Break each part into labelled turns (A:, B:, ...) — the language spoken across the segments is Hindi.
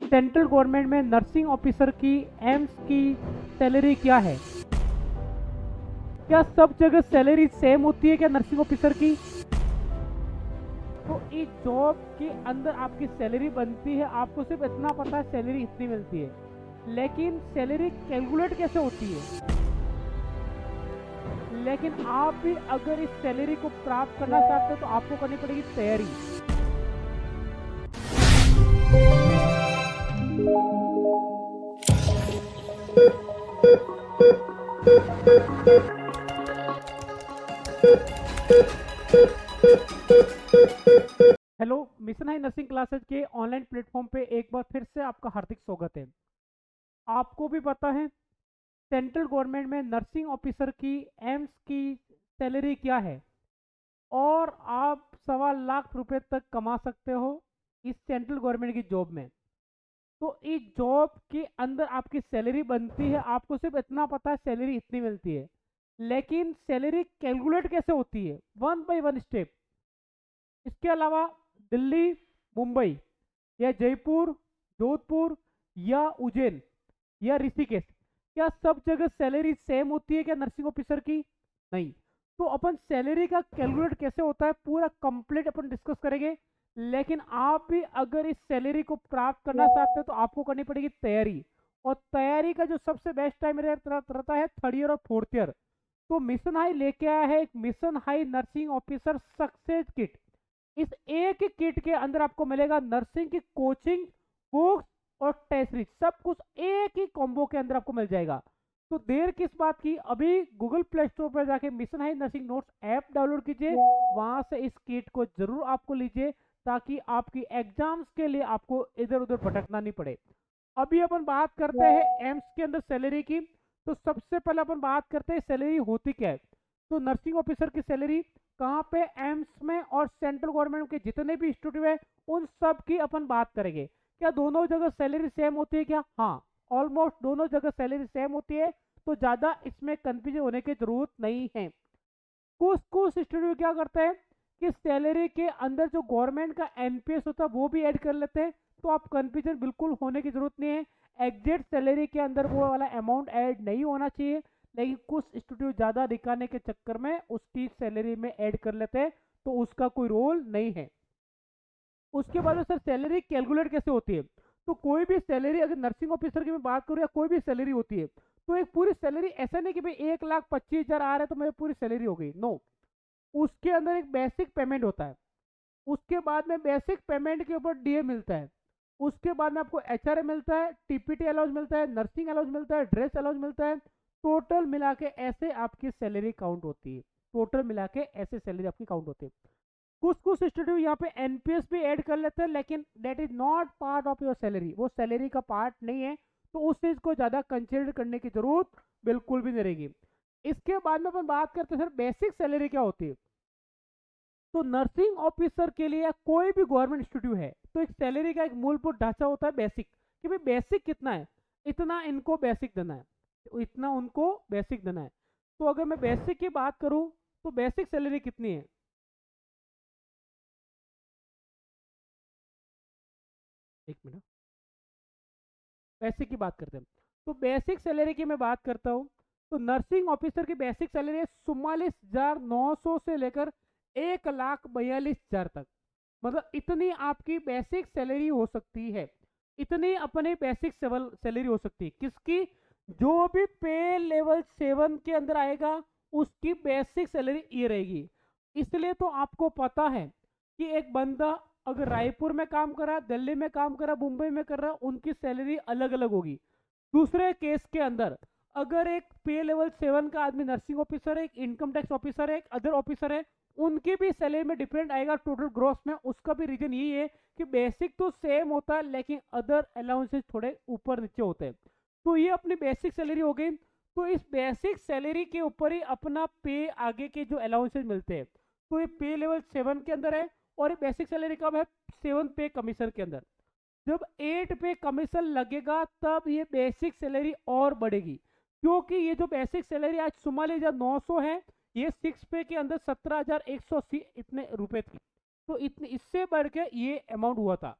A: सेंट्रल गवर्नमेंट में नर्सिंग ऑफिसर की एम्स की सैलरी क्या है? क्या सब जगह सैलरी सेम होती है क्या नर्सिंग ऑफिसर की? तो इस जॉब के अंदर आपकी सैलरी बनती है, आपको सिर्फ इतना पता है सैलरी इतनी मिलती है, लेकिन सैलरी कैलकुलेट कैसे होती है? लेकिन आप भी अगर इस सैलरी को प्राप्त करना चाहते हो तो आपको करनी पड़ेगी तैयारी। Hello, mission high nursing classes के ऑनलाइन प्लेटफॉर्म पे एक बार फिर से आपका हार्दिक स्वागत है। आपको भी पता है सेंट्रल गवर्नमेंट में नर्सिंग ऑफिसर की एम्स की सैलरी क्या है, और आप 1.25 लाख रुपए तक कमा सकते हो इस सेंट्रल गवर्नमेंट की जॉब में। तो इस जॉब के अंदर आपकी सैलरी बनती है, आपको सिर्फ इतना पता है सैलरी इतनी मिलती है, लेकिन सैलरी कैलकुलेट कैसे होती है, वन बाय वन स्टेप। इसके अलावा दिल्ली, मुंबई या जयपुर, जोधपुर या उज्जैन या ऋषिकेश, क्या सब जगह सैलरी सेम होती है क्या नर्सिंग ऑफिसर की? नहीं। तो अपन सैलरी का कैलकुलेट कैसे होता है पूरा कंप्लीट अपन डिस्कस करेंगे। लेकिन आप भी अगर इस सैलरी को प्राप्त करना चाहते हो तो आपको करनी पड़ेगी तैयारी। और तैयारी का जो सबसे बेस्ट टाइम रहता है 3rd ईयर और 4th ईयर। तो मिशन हाई लेके आया है एक mission high nursing officer success kit. इस एक ही किट के अंदर आपको मिलेगा नर्सिंग की कोचिंग, बुक्स और टेस्ट सीरीज, सब कुछ एक ही कॉम्बो के अंदर आपको मिल जाएगा। तो देर किस बात की, अभी गूगल प्ले स्टोर पर जाके mission high nursing notes app download कीजिए, वहां से इस किट को जरूर आपको लीजिए, ताकि आपकी एग्जाम्स के लिए आपको इधर उधर भटकना नहीं पड़े। अभी अपन बात करते हैं एम्स के अंदर सैलरी की। तो सबसे पहले अपन बात करते हैं सैलरी होती क्या है। तो नर्सिंग ऑफिसर की सैलरी कहाँ पे, एम्स में और सेंट्रल गवर्नमेंट के जितने भी इंस्टीट्यूट है उन सब की अपन बात करेंगे। क्या दोनों जगह सैलरी सेम होती है क्या? हाँ, ऑलमोस्ट दोनों जगह सैलरी सेम होती है, तो ज्यादा इसमें कंफ्यूजन होने की जरूरत नहीं है। कुछ कुछ इंस्टीट्यूट क्या करते हैं कि सैलरी के अंदर जो गवर्नमेंट का एनपीएस होता है वो भी ऐड कर लेते हैं, तो आप कंफ्यूजन बिल्कुल होने की जरूरत नहीं है। एग्जैक्ट सैलरी के अंदर वो वाला अमाउंट ऐड नहीं होना चाहिए, लेकिन कुछ इंस्टीट्यूट ज़्यादा दिखाने के चक्कर में उसकी सैलरी में ऐड कर लेते हैं, तो उसका कोई रोल नहीं है। उसके बाद में सर सैलरी कैलकुलेट कैसे होती है। तो कोई भी सैलरी, अगर नर्सिंग ऑफिसर की मैं बात करूँ या कोई भी सैलरी होती है, तो एक पूरी सैलरी ऐसा नहीं कि भाई 1,25,000 आ रहा है तो मेरी पूरी सैलरी हो गई, नो। उसके अंदर एक बेसिक पेमेंट होता है, उसके बाद में बेसिक पेमेंट के ऊपर डीए मिलता है, उसके बाद में आपको एचआरए मिलता है, टीपीटी अलाउंस मिलता है, नर्सिंग अलाउंस मिलता है, ड्रेस अलाउंस मिलता है। टोटल मिला के ऐसे आपकी सैलरी काउंट होती है, टोटल मिला के ऐसे सैलरी आपकी काउंट होती है। कुछ कुछ इंस्टीट्यूट यहाँ पे एनपीएस भी ऐड कर लेते हैं, लेकिन that is not part of your salary, वो सैलरी का पार्ट नहीं है, तो उस चीज को ज्यादा कंसिडर करने की जरूरत बिल्कुल भी नहीं रहेगी। इसके बाद में अपन बात करते हैं सर बेसिक सैलरी क्या होती है। तो नर्सिंग ऑफिसर के लिए या कोई भी गवर्नमेंट इंस्टीट्यूट है तो एक सैलरी का एक मूलभूत ढांचा होता है बेसिक, कि भाई बेसिक कितना है, इतना इनको बेसिक देना है, तो इतना उनको बेसिक देना है। तो अगर मैं बेसिक की बात करूं तो बेसिक सैलरी कितनी है, एक मिनट, बेसिक की बात करते हैं। तो बेसिक सैलरी की मैं बात करता हूँ, तो नर्सिंग ऑफिसर की बेसिक सैलरी है 44,900 से लेकर 1,42,000 तक। मतलब इतनी आपकी बेसिक सैलरी हो सकती है, इतनी अपनी बेसिक सैलरी हो सकती है किसकी, जो भी पे लेवल 7 के अंदर आएगा उसकी बेसिक सैलरी ये रहेगी। इसलिए तो आपको पता है कि एक बंदा अगर रायपुर में काम कर रहा, दिल्ली में काम कर रहा, मुंबई में कर रहा, उनकी सैलरी अलग अलग होगी। दूसरे केस के अंदर अगर एक पे लेवल 7 का आदमी नर्सिंग ऑफिसर है, एक इनकम टैक्स ऑफिसर है, एक अदर ऑफिसर है, उनकी भी सैलरी में डिफरेंट आएगा टोटल ग्रॉस में। उसका भी रीजन यही है कि बेसिक तो सेम होता है, लेकिन अदर अलाउंसेस थोड़े ऊपर नीचे होते हैं। तो ये अपनी बेसिक सैलरी हो गई। तो इस बेसिक सैलरी के ऊपर ही अपना पे आगे के जो अलाउंसेस मिलते हैं, तो ये पे लेवल 7 के अंदर है। और ये बेसिक सैलरी कब है, 7 पे कमीशन के अंदर। जब 8 पे कमीशन लगेगा तब ये बेसिक सैलरी और बढ़ेगी, क्योंकि ये जो बेसिक सैलरी आज 44,900 है, ये 6 पे के अंदर 17,180 इतने रुपए थी। तो इतने इससे बढ़ के ये अमाउंट हुआ था।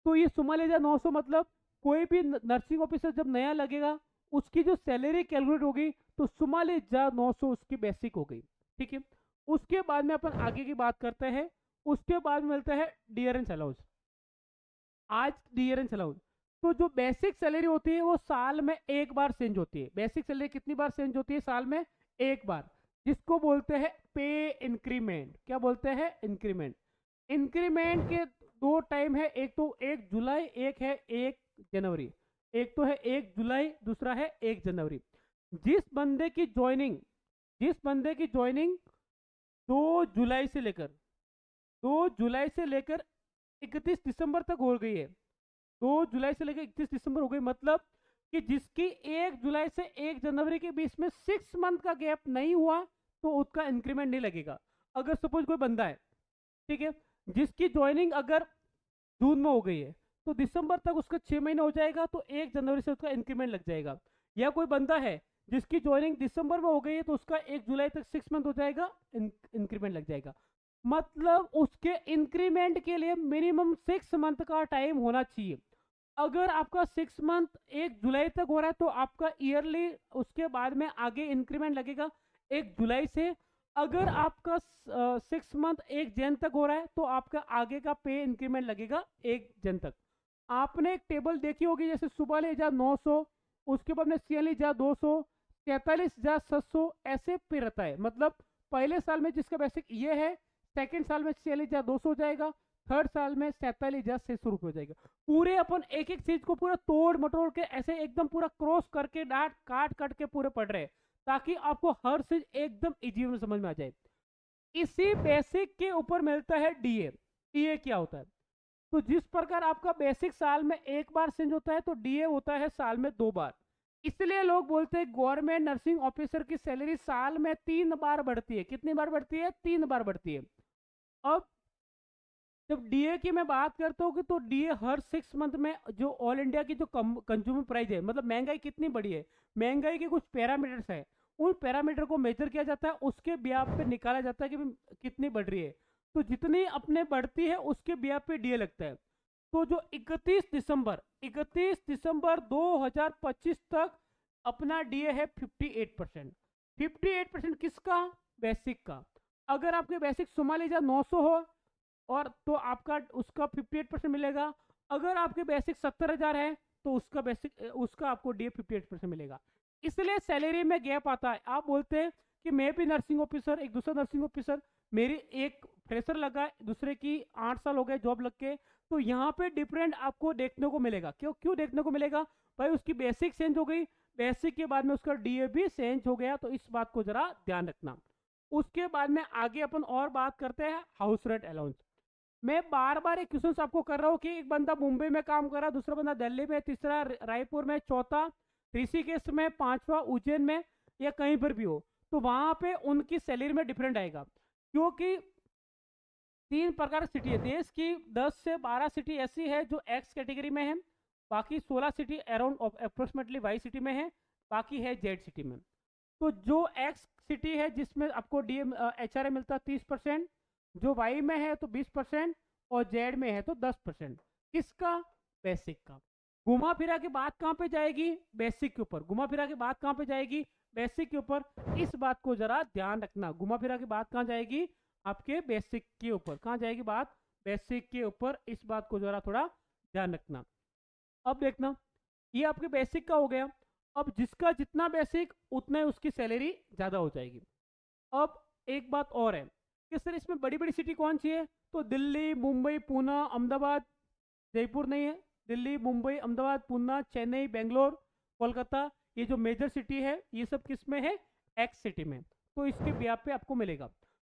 A: तो ये 44,900 मतलब कोई भी नर्सिंग ऑफिसर जब नया लगेगा उसकी जो सैलरी कैलकुलेट होगी तो 44,900 उसकी बेसिक हो गई। ठीक है, उसके बाद में अपन आगे की बात करते हैं। उसके बाद मिलता है डियरेंस अलाउंस। आज डियरेंस अलाउंस, तो जो बेसिक सैलरी होती है वो साल में एक बार चेंज होती है। बेसिक सैलरी कितनी बार चेंज होती है? साल में एक बार, जिसको बोलते हैं पे इंक्रीमेंट। क्या बोलते हैं? इंक्रीमेंट। इंक्रीमेंट के दो टाइम है, एक तो 1 जुलाई, एक है 1 जनवरी। एक तो है 1 जुलाई, दूसरा है 1 जनवरी। जिस बंदे की ज्वाइनिंग 2 जुलाई से लेकर 31 दिसंबर तक हो गई है, 2 जुलाई से लेकर 31 दिसंबर हो गई, मतलब कि जिसकी 1 जुलाई से 1 जनवरी के बीच में 6 मंथ का गैप नहीं हुआ तो उसका इंक्रीमेंट नहीं लगेगा। अगर सपोज कोई बंदा है, ठीक है, जिसकी ज्वाइनिंग अगर जून में हो गई है तो दिसंबर तक उसका 6 महीने हो जाएगा तो 1 जनवरी से उसका इंक्रीमेंट लग जाएगा। या कोई बंदा है जिसकी ज्वाइनिंग दिसंबर में हो गई है तो उसका 1 जुलाई तक 6 मंथ हो जाएगा, इंक्रीमेंट लग जाएगा। मतलब उसके इंक्रीमेंट के लिए मिनिमम 6 मंथ का टाइम होना चाहिए। अगर आपका 6 मंथ 1 जुलाई तक हो रहा है तो आपका ईयरली उसके बाद में आगे इंक्रीमेंट लगेगा 1 जुलाई से। अगर आपका 6 मंथ 1 जन तक हो रहा है तो आपका आगे का पे इंक्रीमेंट लगेगा 1 जन तक। आपने एक टेबल देखी होगी, जैसे 44,900, उसके बाद में 46,200, 43,700, ऐसे पे रहता है। मतलब पहले साल में जिसका बेसिक ये है, सेकेंड साल में 46,200 हो जाएगा, थर्ड साल में 47,600 रुपये हो जाएगा। पूरे अपन एक एक चीज को पूरा तोड़ मटोड़ के ऐसे एकदम पूरा क्रॉस करके डाट काट काट के पूरे पढ़ रहे हैं ताकि आपको हर चीज एकदम इजी में समझ में आ जाए। इसी बेसिक के ऊपर मिलता है डीए। डीए क्या होता है? तो जिस प्रकार आपका बेसिक साल में एक बार चेंज होता है तो डीए होता है साल में 2 बार। इसलिए लोग बोलते हैं गवर्नमेंट नर्सिंग ऑफिसर की सैलरी साल में 3 बार बढ़ती है। कितनी बार बढ़ती है? 3 बार बढ़ती है। अब जब डीए की मैं बात करता हूँ तो डीए हर 6 मंथ में जो ऑल इंडिया की जो कंज्यूमर प्राइस है, मतलब महंगाई कितनी बढ़ी है, महंगाई के कुछ पैरामीटर्स है, उन पैरामीटर को मेजर किया जाता है, उसके ब्याज पे निकाला जाता है कि कितनी बढ़ रही है। तो जितनी अपने बढ़ती है उसके ब्याज पे डीए लगता है। तो जो 31 दिसंबर 2025 तक अपना डीए है 58%। 58% किसका? बेसिक का। अगर आपके बेसिक 44,900 हो और तो आपका उसका 58% मिलेगा। अगर आपके बेसिक 70,000 है तो उसका आपको डीए 58% मिलेगा। इसलिए सैलरी में गैप आता है। आप बोलते हैं कि मैं भी नर्सिंग ऑफिसर, एक दूसरा नर्सिंग ऑफिसर, मेरी एक फ्रेशर लगा है, दूसरे की 8 साल हो गए जॉब लग के, तो यहाँ पे डिफरेंट आपको देखने को मिलेगा। क्यों क्यों देखने को मिलेगा? भाई उसकी बेसिक चेंज हो गई, बेसिक के बाद में उसका डीए भी चेंज हो गया, तो इस बात को जरा ध्यान रखना। उसके बाद में आगे अपन और बात करते हैं हाउस रेंट अलाउंस। मैं बार बार एक क्वेश्चन आपको कर रहा हूँ कि एक बंदा मुंबई में काम कर रहा है, दूसरा बंदा दिल्ली में, तीसरा रायपुर में, चौथा ऋषिकेश में, पांचवा उज्जैन में, या कहीं पर भी हो, तो वहां पे उनकी सैलरी में डिफरेंट आएगा। क्योंकि 3 प्रकार सिटी है देश की। 10 से 12 सिटी ऐसी है जो एक्स कैटेगरी में है, बाकी 16 सिटी अराउंड अप्रोक्सीमेटली वाई सिटी में है, बाकी है जेड सिटी में। तो जो एक्स सिटी है जिसमें आपको डीएम एचआरए मिलता है 30%, जो वाई में है तो 20%, और जेड में है तो 10%। किसका? बेसिक का। घुमा फिरा के बात कहाँ पे जाएगी? बेसिक के ऊपर। घुमा फिरा के बात कहाँ पे जाएगी? बेसिक के ऊपर। इस बात को जरा ध्यान रखना। घुमा फिरा के बात कहाँ जाएगी? आपके बेसिक के ऊपर। कहाँ जाएगी बात? बेसिक के ऊपर। इस बात को जरा थोड़ा ध्यान रखना। अब देखना, ये आपके बेसिक का हो गया। अब जिसका जितना बेसिक उतना ही उसकी सैलरी ज़्यादा हो जाएगी। अब एक बात और है कि सर इसमें बड़ी बड़ी सिटी कौन सी है? तो दिल्ली, मुंबई, पूना, अहमदाबाद, जयपुर नहीं है, दिल्ली, मुंबई, अहमदाबाद, पूना, चेन्नई, बेंगलोर, कोलकाता, ये जो मेजर सिटी है ये सब किस में है? एक्स सिटी में। तो इसके ब्याज पे आपको मिलेगा।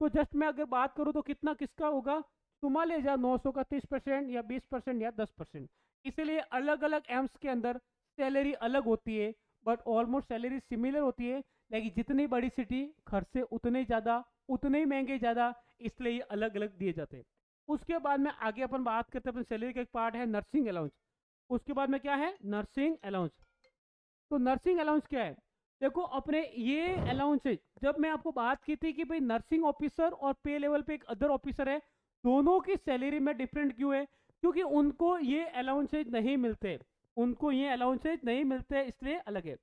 A: तो जस्ट मैं अगर बात करूँ तो कितना किसका होगा? 44,900 का 30% या 20% या 10%। इसलिए अलग अलग एम्स के अंदर सैलरी अलग होती है, बट ऑलमोस्ट सैलरी सिमिलर होती है। लेकिन जितनी बड़ी सिटी खर्चे उतने ज़्यादा, उतने ही महंगे ज़्यादा, इसलिए ये अलग अलग दिए जाते हैं। उसके बाद में आगे अपन बात करते हैं, अपनी सैलरी का एक पार्ट है नर्सिंग अलाउंस। उसके बाद में क्या है? Nursing allowance. तो नर्सिंग अलाउंस क्या है? देखो अपने ये अलाउंस है, जब मैं आपको बात की थी कि भाई नर्सिंग ऑफिसर और पे लेवल पे एक अदर ऑफिसर है, दोनों की सैलरी में डिफरेंट क्यों है? क्योंकि उनको ये अलाउंसेज नहीं मिलते, उनको ये अलाउंसेज नहीं मिलते, इसलिए अलग है।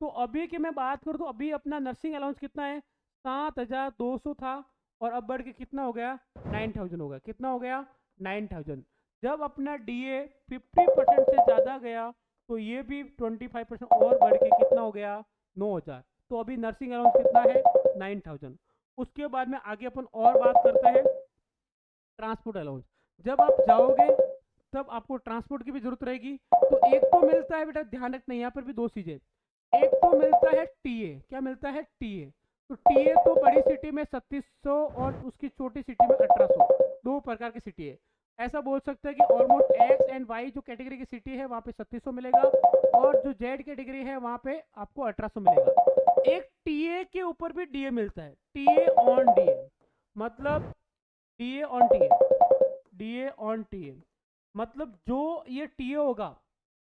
A: तो अभी की मैं बात करूँ तो अभी अपना नर्सिंग अलाउंस कितना है, 7,200 था, और अब बढ़ के कितना हो गया, 9,000 हो गया। कितना हो गया, 9,000। जब अपना डीए 50% से ज़्यादा गया तो ये भी 25% और बढ़ के कितना हो गया, 9,000। तो अभी नर्सिंग अलाउंस कितना है, 9,000। उसके बाद में आगे अपन और बात करते हैं ट्रांसपोर्ट अलाउंस। जब आप जाओगे तब आपको ट्रांसपोर्ट की भी जरूरत रहेगी। तो एक तो मिलता है बेटा, ध्यान रखना यहाँ पर भी दो चीजें, एक तो मिलता है टीए। क्या मिलता है, टीए। तो टीए तो बड़ी सिटी में 3700 और उसकी छोटी सिटी में 1800, दो प्रकार की सिटी है। ऐसा बोल सकते हैं कि ऑलमोस्ट एक्स एंड वाई जो कैटेगरी की सिटी है वहाँ पे 3700 मिलेगा, और जो जेड कैटेगरी है वहाँ पे आपको 1800 मिलेगा। एक टीए के ऊपर भी डीए मिलता है, टीए ऑन डीए, मतलब DA on TA, DA on TA, मतलब जो ये टीए होगा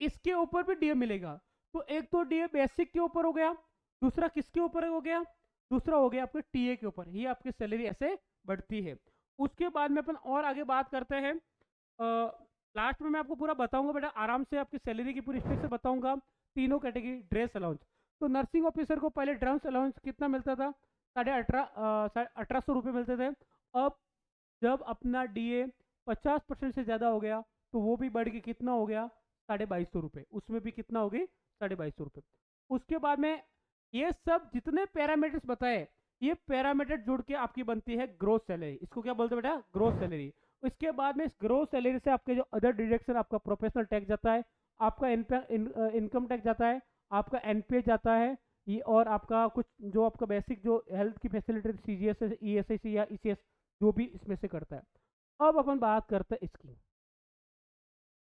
A: इसके ऊपर भी डीए मिलेगा। तो एक तो डीए बेसिक के ऊपर हो गया, दूसरा किसके ऊपर हो गया, दूसरा हो गया आपके टीए के ऊपर। ये आपकी सैलरी ऐसे बढ़ती है। उसके बाद में अपन और आगे बात करते हैं, लास्ट में मैं आपको पूरा बताऊंगा बेटा, आराम से आपकी सैलरी की पूरी स्ट्रक्चर बताऊंगा। तीनों कैटेगरी, ड्रेस अलाउंस। तो नर्सिंग ऑफिसर को पहले ड्रेस अलाउंस कितना मिलता था, 1800 रुपये मिलते थे। अब जब अपना डीए 50% से ज़्यादा हो गया तो वो भी बढ़ के कितना हो गया, 2250 रुपये। उसमें भी कितना हो गई, 2250 रुपये। उसके बाद में ये सब जितने पैरामीटर्स बताए, ये पैरामीटर जुड़ के आपकी बनती है ग्रोथ सैलरी। इसको क्या बोलते हैं बेटा, ग्रोथ सैलरी। इसके बाद में इस ग्रोथ सैलरी से आपके जो अदर डिडक्शन, आपका प्रोफेशनल टैक्स जाता है, आपका इनकम टैक्स जाता है, आपका एनपीएस जाता है, ये और आपका कुछ जो आपका बेसिक जो हेल्थ की फैसिलिटी सीजीएस, ईएसआईसी या ईसीएस, जो भी इसमें से करता है। अब अपन बात करते हैं इसकी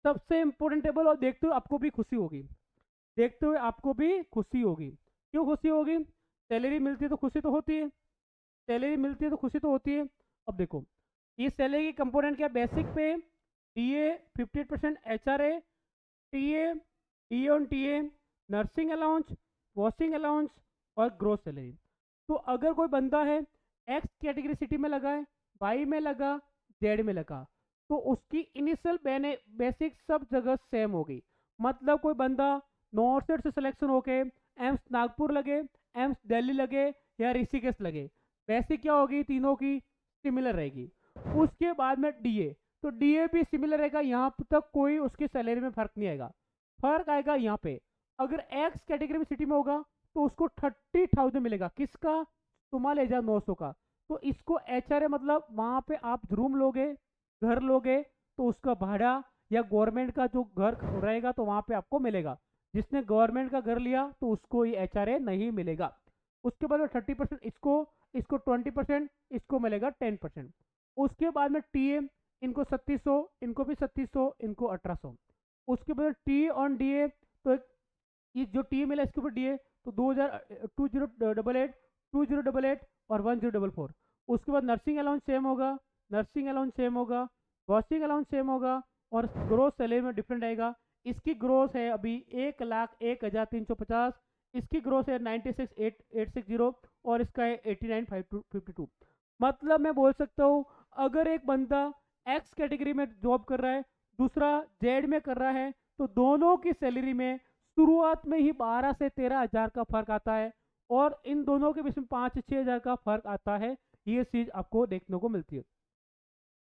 A: सबसे इंपॉर्टेंट टेबल, और देखते हुए आपको भी खुशी होगी, देखते हुए आपको भी खुशी होगी। क्यों खुशी होगी, सैलरी मिलती है तो खुशी तो होती है, सैलरी मिलती है तो खुशी तो होती है। अब देखो ये सैलरी की कंपोनेंट क्या, बेसिक पे, TA 50%, HRA, TA, T on TA, nursing allowance, washing allowance और ग्रोस सैलरी। तो अगर कोई बंदा है एक्स कैटेगरी सिटी में लगा है, वाई में लगा, जेड में लगा, तो उसकी इनिशियल बेसिक सब जगह सेम होगी। मतलब कोई बंदा नॉर्थ साइड से सिलेक्शन होके एम्स नागपुर लगे, एम्स दिल्ली लगे या ऋषिकेश लगे, बेसिक क्या होगी, तीनों की सिमिलर रहेगी। उसके बाद में डीए, तो डीए भी सिमिलर रहेगा, यहाँ तक कोई उसकी सैलरी में फर्क नहीं आएगा। फर्क आएगा यहाँ पे, अगर एक्स कैटेगरी में सिटी में होगा तो उसको 30,000 मिलेगा, किसका, तुम्हारे 1,900 का। तो इसको एचआरए, मतलब वहां पे आप रूम लोगे, घर लोगे, तो उसका भाड़ा या गवर्नमेंट का जो घर रहेगा तो वहां पे आपको मिलेगा। जिसने गवर्नमेंट का घर लिया तो उसको ये एचआरए नहीं मिलेगा। उसके बाद में 30% इसको, इसको 20%, इसको मिलेगा 10%। उसके बाद में टीए, इनको 3700, इनको भी 3700, इनको 1800। उसके बाद टी ऑन डीए, तो एक ये जो टी मिला इसके ऊपर डीए, तो 2088, 2088 और 1044। उसके बाद नर्सिंग अलाउंस सेम होगा, नर्सिंग अलाउंस सेम होगा, वॉशिंग अलाउंस सेम होगा, और ग्रोथ सैलरी में डिफरेंट आएगा। इसकी ग्रोथ है अभी 1,01,350, इसकी ग्रोथ है 96,860, और इसका है 89,552। मतलब मैं बोल सकता हूँ, अगर एक बंदा एक्स कैटेगरी में जॉब कर रहा है, दूसरा जेड में कर रहा है, तो दोनों की सैलरी में शुरुआत में ही 12 से 13,000 का फर्क आता है, और इन दोनों के बीच में 5 से 6,000 का फर्क आता है। ये चीज आपको देखने को मिलती है।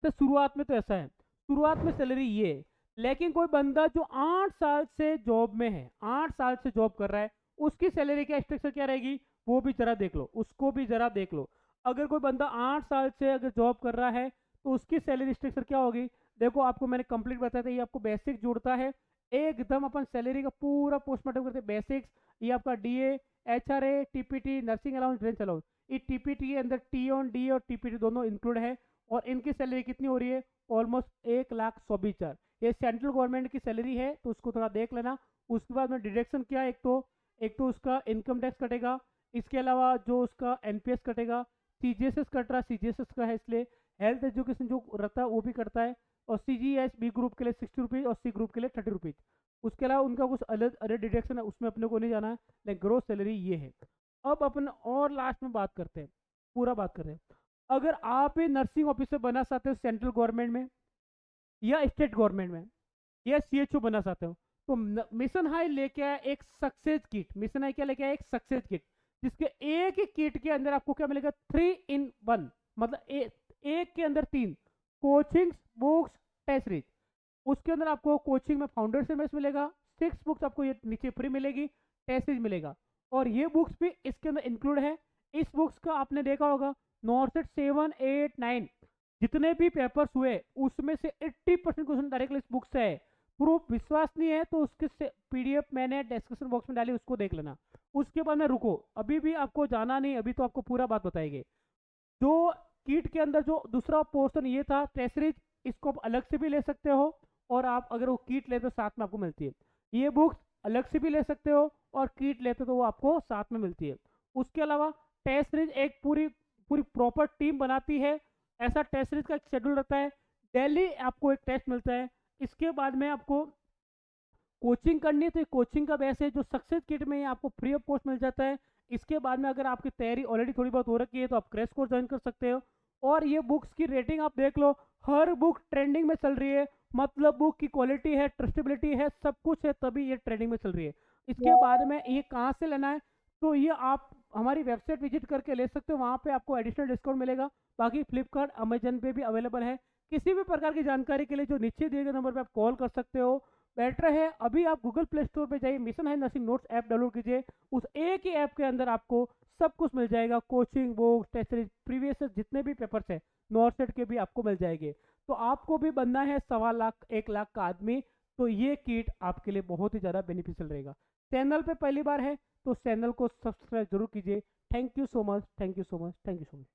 A: तो शुरुआत में तो ऐसा है, शुरुआत में सैलरी ये है। लेकिन कोई बंदा जो 8 साल से जॉब में है, 8 साल से जॉब कर रहा है, उसकी सैलरी क्या स्ट्रक्चर क्या रहेगी, वो भी जरा देख लो, उसको भी जरा देख लो। अगर कोई बंदा 8 साल से अगर जॉब कर रहा है तो उसकी सैलरी स्ट्रक्चर क्या होगी, देखो आपको मैंने कंप्लीट बताया था, ये आपको बेसिक जोड़ता है, एकदम अपन सैलरी का पूरा पोस्टमार्टम करते हैं, बेसिक्स, ये आपका DA, HRA, TPT, nursing allowance, range allowance. ये टीपीटी के अंदर टी ऑन डी और टीपीटी दोनों इंक्लूड है, और इनकी सैलरी कितनी हो रही है, ऑलमोस्ट 1,24,000। ये सेंट्रल गवर्नमेंट की सैलरी है, तो उसको थोड़ा देख लेना। उसके बाद में डिडक्शन क्या है, एक तो उसका इनकम टैक्स कटेगा, इसके अलावा जो उसका एनपीएस कटेगा, सीजीएसएस कट रहा, सीजीएसएस का है इसलिए हेल्थ एजुकेशन जो रहता है वो भी करता है, और सीजीएस बी ग्रुप के लिए 60 रुपीज़ और सी ग्रुप के लिए 30 रुपीज़। उसके अलावा उनका कुछ अलग अलग डिडक्शन है, उसमें अपने को नहीं जाना है, लेकिन ग्रोथ सैलरी ये है। अब अपन और लास्ट में बात करते हैं, पूरा बात कर रहे हैं, अगर आप नर्सिंग ऑफिसर बनना चाहते हो सेंट्रल गवर्नमेंट में, या स्टेट गवर्नमेंट में या CHO बनना चाहते हो, तो मिशन हाई लेके आया एक सक्सेस किट। मिशन हाई क्या लेके आया? एक सक्सेस किट, जिसके एक ही किट के अंदर आपको क्या मिलेगा? 3 in 1, मतलब एक के अंदर 3 कोचिंग बुक्स, टेस्ट सीरीज। उसके अंदर आपको कोचिंग में फाउंडर सीरीज मिलेगा, 6 बुक्स आपको ये नीचे फ्री मिलेगी, टेस्ट सीरीज मिलेगा, और ये बुक्स भी इसके अंदर इंक्लूड है। इस बुक्स का आपने देखा होगा, नॉर्सेट 7, 8, 9 जितने भी पेपर्स हुए उसमें से 80% क्वेश्चन डायरेक्टली इस बुक से है। प्रूफ विश्वास नहीं है तो उसके PDF मैंने डिस्क्रिप्शन बॉक्स में डाली, उसको देख लेना। उसके बाद में रुको, अभी भी आपको जाना नहीं, अभी तो आपको पूरा बात बताएंगे। जो किट के अंदर जो दूसरा पोर्शन ये था टेस्ट सीरीज, इसको आप अलग से भी ले सकते हो, और आप अगर वो किट लेते हो साथ में आपको मिलती है। ये बुक्स अलग से भी ले सकते हो, और किट लेते हो तो वो आपको साथ में मिलती है। उसके अलावा टेस्ट सीरीज एक पूरी पूरी प्रॉपर टीम बनाती है। ऐसा टेस्ट सीरीज का एक शेड्यूल रहता है, डेली आपको एक टेस्ट मिलता है। इसके बाद में आपको कोचिंग करनी है, तो कोचिंग का बेस है जो सक्सेस किट में आपको फ्री ऑफ कॉस्ट मिल जाता है। इसके बाद में अगर आपकी तैयारी ऑलरेडी थोड़ी बहुत हो रखी है तो आप क्रैश कोर्स ज्वाइन कर सकते हो। और ये बुक्स की रेटिंग आप देख लो, हर बुक ट्रेंडिंग में चल रही है, मतलब बुक की क्वालिटी है, ट्रस्टेबिलिटी है, सब कुछ है, तभी ये ट्रेंडिंग में चल रही है। इसके बाद में ये कहाँ से लेना है, तो ये आप हमारी वेबसाइट विजिट करके ले सकते हो, वहाँ पे आपको एडिशनल डिस्काउंट मिलेगा। बाकी फ्लिपकार्ट, अमेजन पे भी अवेलेबल है। किसी भी प्रकार की जानकारी के लिए जो नीचे दिए गए नंबर पे आप कॉल कर सकते हो। बेटर है अभी आप गूगल प्ले स्टोर पे जाइए, mission high nursing notes app download कीजिए। उस एक ही ऐप के अंदर आपको सब कुछ मिल जाएगा, coaching book, test series, previous जितने भी पेपर्स है नॉर्सेट के भी आपको मिल जाएंगे। तो आपको भी बनना है 1.25 लाख 1 लाख का आदमी, तो ये किट आपके लिए बहुत ही ज़्यादा बेनिफिशियल रहेगा। चैनल पे पहली बार है तो चैनल को सब्सक्राइब जरूर कीजिए। Thank you so much, thank you so much, thank you so much.